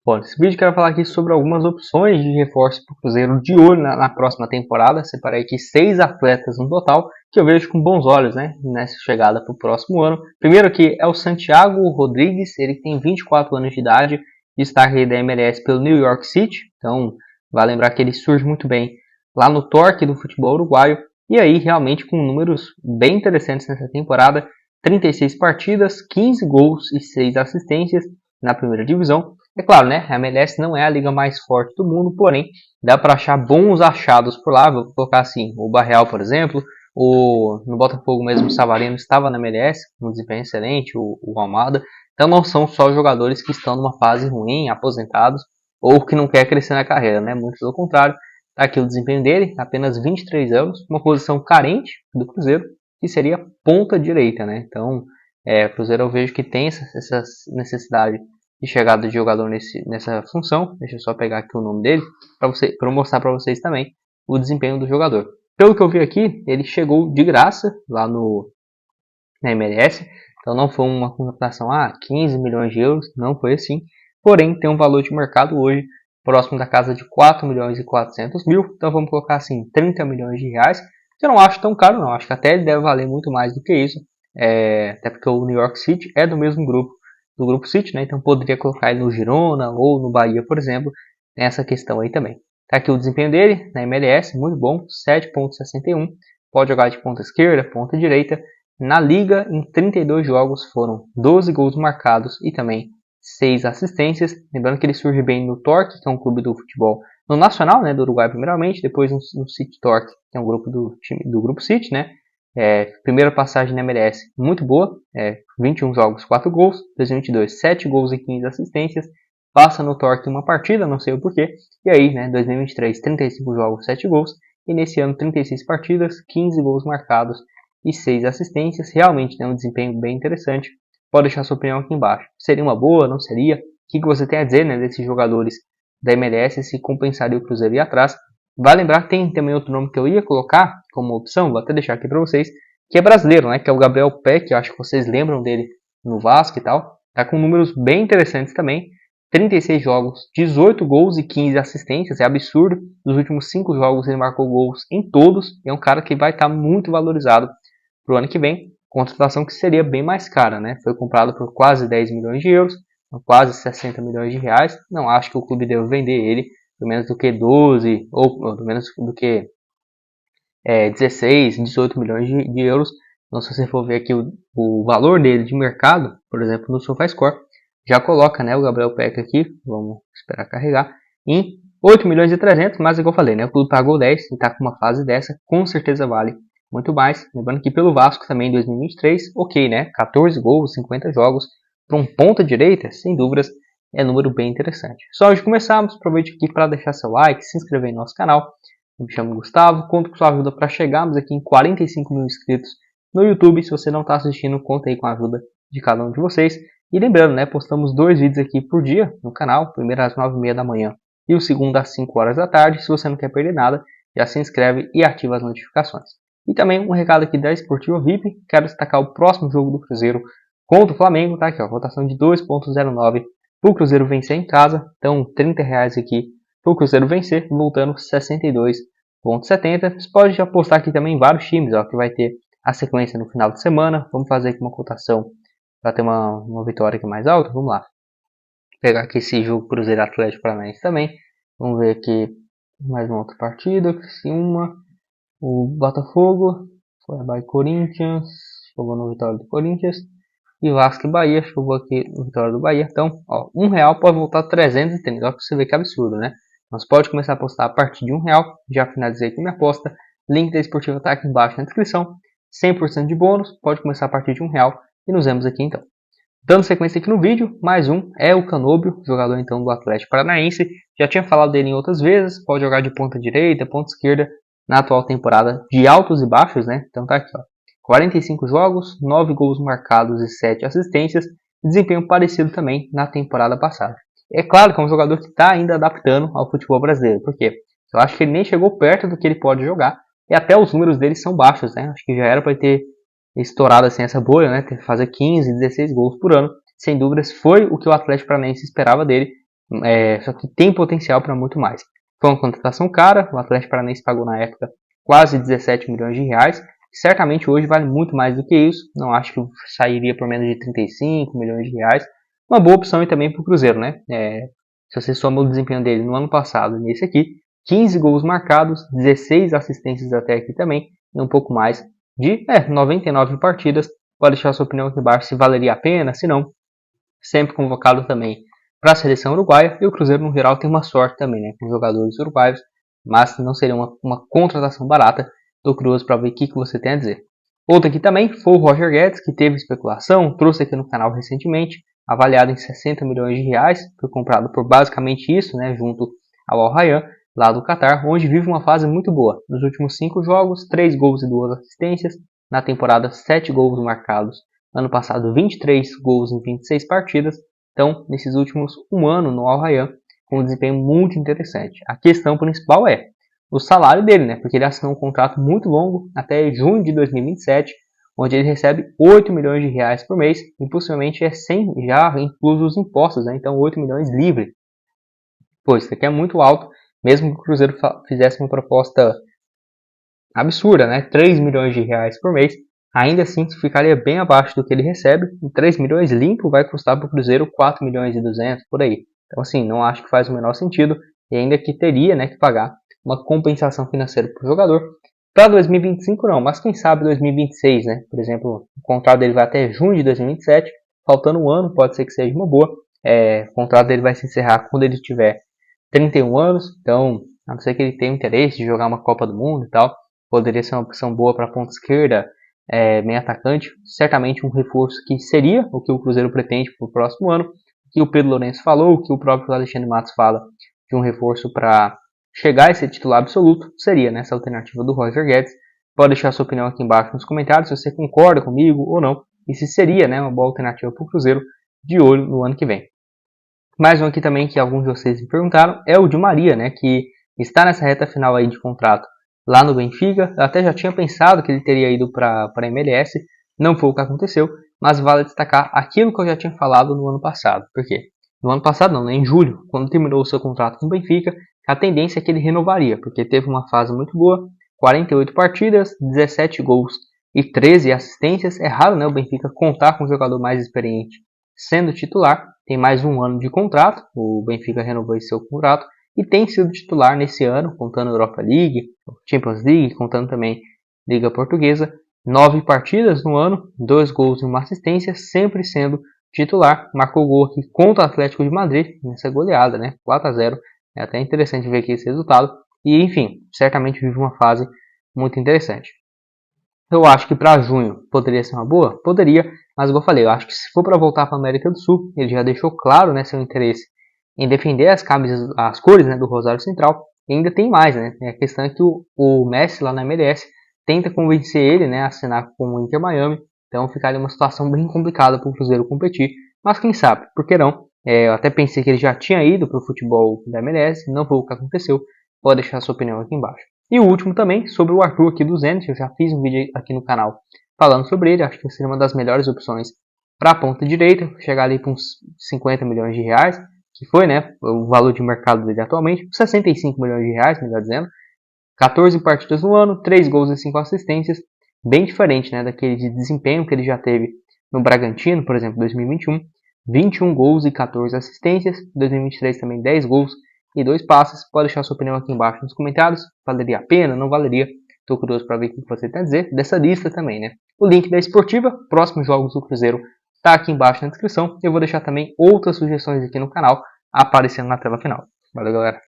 Bom, nesse vídeo eu quero falar aqui sobre algumas opções de reforço para o Cruzeiro de olho na próxima temporada. Separei aqui 6 atletas no total que eu vejo com bons olhos, né, nessa chegada para o próximo ano. Primeiro aqui é o Santiago Rodrigues, ele tem 24 anos de idade, destaque da MLS pelo New York City. Então, vai lembrar que ele surge muito bem lá no torque do futebol uruguaio. E aí, realmente, com números bem interessantes nessa temporada. 36 partidas, 15 gols e 6 assistências na primeira divisão. É claro, né? A MLS não é a liga mais forte do mundo, porém dá para achar bons achados por lá. Vou colocar assim, o Barreal, por exemplo, no Botafogo mesmo, o Savarino estava na MLS, um desempenho excelente, o Almada. Então não são só jogadores que estão numa fase ruim, aposentados, ou que não quer crescer na carreira, né? Muito pelo contrário. Tá aqui o desempenho dele, apenas 23 anos, uma posição carente do Cruzeiro, que seria ponta direita, né? Então, o Cruzeiro eu vejo que tem essa necessidade de chegada de jogador nessa função. Deixa eu só pegar aqui o nome dele para eu mostrar para vocês também o desempenho do jogador. Pelo que eu vi aqui, ele chegou de graça lá na MLS, então não foi uma contratação 15 milhões de euros, não foi assim, porém tem um valor de mercado hoje próximo da casa de 4 milhões e 400 mil, então vamos colocar assim 30 milhões de reais, que eu não acho tão caro não, acho que até ele deve valer muito mais do que isso, até porque o New York City é do mesmo grupo do Grupo City, né? Então poderia colocar ele no Girona ou no Bahia, por exemplo. Tem essa questão aí também. Tá aqui o desempenho dele na MLS, muito bom, 7.61. Pode jogar de ponta esquerda, ponta direita. Na liga, em 32 jogos, foram 12 gols marcados e também 6 assistências. Lembrando que ele surge bem no Torque, que é um clube do futebol no Nacional, né, do Uruguai primeiramente, depois no City Torque, que é um grupo do Grupo City, né? Primeira passagem na MLS muito boa, 21 jogos, 4 gols, 2022, 7 gols e 15 assistências, passa no Torque uma partida, não sei o porquê, e aí, né, 2023, 35 jogos, 7 gols, e nesse ano 36 partidas, 15 gols marcados e 6 assistências, realmente tem um desempenho bem interessante, pode deixar sua opinião aqui embaixo, seria uma boa, não seria? O que você tem a dizer, né, desses jogadores da MLS, se compensaria o Cruzeiro ir atrás? Vai lembrar que tem também outro nome que eu ia colocar como opção, vou até deixar aqui para vocês, que é brasileiro, né? Que é o Gabriel Peck, eu acho que vocês lembram dele no Vasco e tal. Tá com números bem interessantes também. 36 jogos, 18 gols e 15 assistências, é absurdo. Nos últimos 5 jogos ele marcou gols em todos. É um cara que vai estar muito valorizado pro ano que vem. Contratação que seria bem mais cara, né? Foi comprado por quase 10 milhões de euros, quase 60 milhões de reais. Não acho que o clube deve vender ele do menos do que 12 ou do menos do que 16, 18 milhões de euros. Então, se você for ver aqui o valor dele de mercado, por exemplo, no SofaScore, já coloca, né, o Gabriel Peck aqui, vamos esperar carregar, em 8 milhões e 300, mas igual eu falei, né, o clube pagou 10 e está com uma fase dessa, com certeza vale muito mais. Lembrando que pelo Vasco também em 2023, ok, né, 14 gols, 50 jogos, para um ponta direita, sem dúvidas, é um número bem interessante. Só antes de começarmos, aproveite aqui para deixar seu like, se inscrever no nosso canal. Eu me chamo Gustavo, conto com sua ajuda para chegarmos aqui em 45 mil inscritos no YouTube. Se você não está assistindo, conta aí com a ajuda de cada um de vocês. E lembrando, né, postamos 2 vídeos aqui por dia no canal, o primeiro às 9h30 da manhã e o segundo às 5 horas da tarde. Se você não quer perder nada, já se inscreve e ativa as notificações. E também um recado aqui da Esportiva VIP, quero destacar o próximo jogo do Cruzeiro contra o Flamengo, tá aqui, ó, cotação de 2.09 para o Cruzeiro vencer em casa, então R$30 aqui para o Cruzeiro vencer, voltando 62,70. Você pode já apostar aqui também em vários times, ó, que vai ter a sequência no final de semana. Vamos fazer aqui uma cotação para ter uma vitória aqui mais alta. Vamos lá. Vou pegar aqui esse jogo Cruzeiro Atlético Paranaense também. Vamos ver aqui mais uma outra partida. Uma, o Botafogo, foi a Bahia Corinthians, jogou no Vitória do Corinthians. E Vasco e Bahia, jogou aqui no Vitória do Bahia. Então, ó, R$1 pode voltar 330. Olha que você vê que absurdo, né? Mas pode começar a apostar a partir de R$1. Já finalizei aqui minha aposta. Link da Esportiva está aqui embaixo na descrição. 100% de bônus. Pode começar a partir de R$1. E nos vemos aqui então. Dando sequência aqui no vídeo, mais um é o Canóbio, jogador então do Atlético Paranaense. Já tinha falado dele em outras vezes. Pode jogar de ponta direita, ponta esquerda. Na atual temporada de altos e baixos, né? Então tá aqui, ó. 45 jogos, 9 gols marcados e 7 assistências, desempenho parecido também na temporada passada. É claro que é um jogador que está ainda adaptando ao futebol brasileiro, porque eu acho que ele nem chegou perto do que ele pode jogar, e até os números dele são baixos, né? Acho que já era para ter estourado assim essa bolha, né? Fazer 15, 16 gols por ano, sem dúvidas foi o que o Atlético Paranaense esperava dele, só que tem potencial para muito mais. Foi uma contratação cara, o Atlético Paranaense pagou na época quase 17 milhões de reais, certamente hoje vale muito mais do que isso, não acho que sairia por menos de 35 milhões de reais, uma boa opção e também para o Cruzeiro, né? Se você soma o desempenho dele no ano passado e nesse aqui, 15 gols marcados, 16 assistências até aqui também, e um pouco mais de 99 partidas. Pode deixar sua opinião aqui embaixo se valeria a pena, se não. Sempre convocado também para a seleção uruguaia, e o Cruzeiro no geral tem uma sorte também, né, com jogadores uruguaios, mas não seria uma contratação barata. Estou curioso para ver o que você tem a dizer. Outro aqui também foi o Roger Guedes, que teve especulação, trouxe aqui no canal recentemente, avaliado em 60 milhões de reais, foi comprado por basicamente isso, né, junto ao Al Rayyan, lá do Catar, onde vive uma fase muito boa. Nos últimos 5 jogos, 3 gols e 2 assistências, na temporada 7 gols marcados, ano passado 23 gols em 26 partidas, então nesses últimos um ano no Al Rayyan, com um desempenho muito interessante. A questão principal é o salário dele, né, porque ele assinou um contrato muito longo, até junho de 2027, onde ele recebe 8 milhões de reais por mês, e possivelmente sem já inclusos os impostos, né, então 8 milhões livre. Pô, isso aqui é muito alto, mesmo que o Cruzeiro fizesse uma proposta absurda, né, 3 milhões de reais por mês, ainda assim ficaria bem abaixo do que ele recebe, e 3 milhões limpo vai custar para o Cruzeiro 4 milhões e 200 por aí. Então assim, não acho que faz o menor sentido, e ainda que teria, né, que pagar uma compensação financeira para o jogador. Para 2025 não, mas quem sabe 2026, né? Por exemplo, o contrato dele vai até junho de 2027, faltando um ano, pode ser que seja uma boa. O contrato dele vai se encerrar quando ele tiver 31 anos, então, a não ser que ele tenha interesse de jogar uma Copa do Mundo e tal, poderia ser uma opção boa para a ponta esquerda, meio atacante, certamente um reforço que seria o que o Cruzeiro pretende para o próximo ano, que o Pedro Lourenço falou, o que o próprio Alexandre Matos fala de um reforço para chegar a ser titular absoluto, seria nessa alternativa do Roger Guedes. Pode deixar sua opinião aqui embaixo nos comentários se você concorda comigo ou não, e se seria, né, uma boa alternativa para o Cruzeiro, de olho no ano que vem. Mais um aqui também que alguns de vocês me perguntaram é o Di Maria, né, que está nessa reta final aí de contrato lá no Benfica. Eu até já tinha pensado que ele teria ido para a MLS, não foi o que aconteceu, mas vale destacar aquilo que eu já tinha falado no ano passado. Por quê? No ano passado não, né, em julho, quando terminou o seu contrato com o Benfica, a tendência é que ele renovaria, porque teve uma fase muito boa, 48 partidas, 17 gols e 13 assistências. É raro, né, o Benfica contar com um jogador mais experiente sendo titular, tem mais um ano de contrato, o Benfica renovou esse seu contrato, e tem sido titular nesse ano, contando Europa League, Champions League, contando também Liga Portuguesa, 9 partidas no ano, 2 gols e uma assistência, sempre sendo titular, marcou gol aqui contra o Atlético de Madrid, nessa goleada, né, 4-0, é até interessante ver aqui esse resultado, e enfim, certamente vive uma fase muito interessante. Eu acho que para junho poderia ser uma boa? Poderia, mas como eu falei, eu acho que se for para voltar para a América do Sul, ele já deixou claro, né, seu interesse em defender as cores, né, do Rosário Central, e ainda tem mais, né, a questão é que o Messi lá na MLS tenta convencer ele, né, a assinar com o Inter Miami, então ficaria uma situação bem complicada para o Cruzeiro competir, mas quem sabe, por que não? Eu até pensei que ele já tinha ido para o futebol da MLS, não foi o que aconteceu, pode deixar a sua opinião aqui embaixo. E o último também, sobre o Arthur aqui do Zenit, eu já fiz um vídeo aqui no canal falando sobre ele, acho que seria uma das melhores opções para a ponta direita, chegar ali para uns 50 milhões de reais, que foi, né, o valor de mercado dele atualmente, 65 milhões de reais, melhor dizendo, 14 partidas no ano, 3 gols e 5 assistências, bem diferente, né, daquele de desempenho que ele já teve no Bragantino, por exemplo, 2021, 21 gols e 14 assistências, 2023 também 10 gols e 2 passes. Pode deixar sua opinião aqui embaixo nos comentários, valeria a pena, não valeria? Estou curioso para ver o que você tem a dizer dessa lista também, né? O link da esportiva, próximos jogos do Cruzeiro, está aqui embaixo na descrição. Eu vou deixar também outras sugestões aqui no canal aparecendo na tela final. Valeu, galera!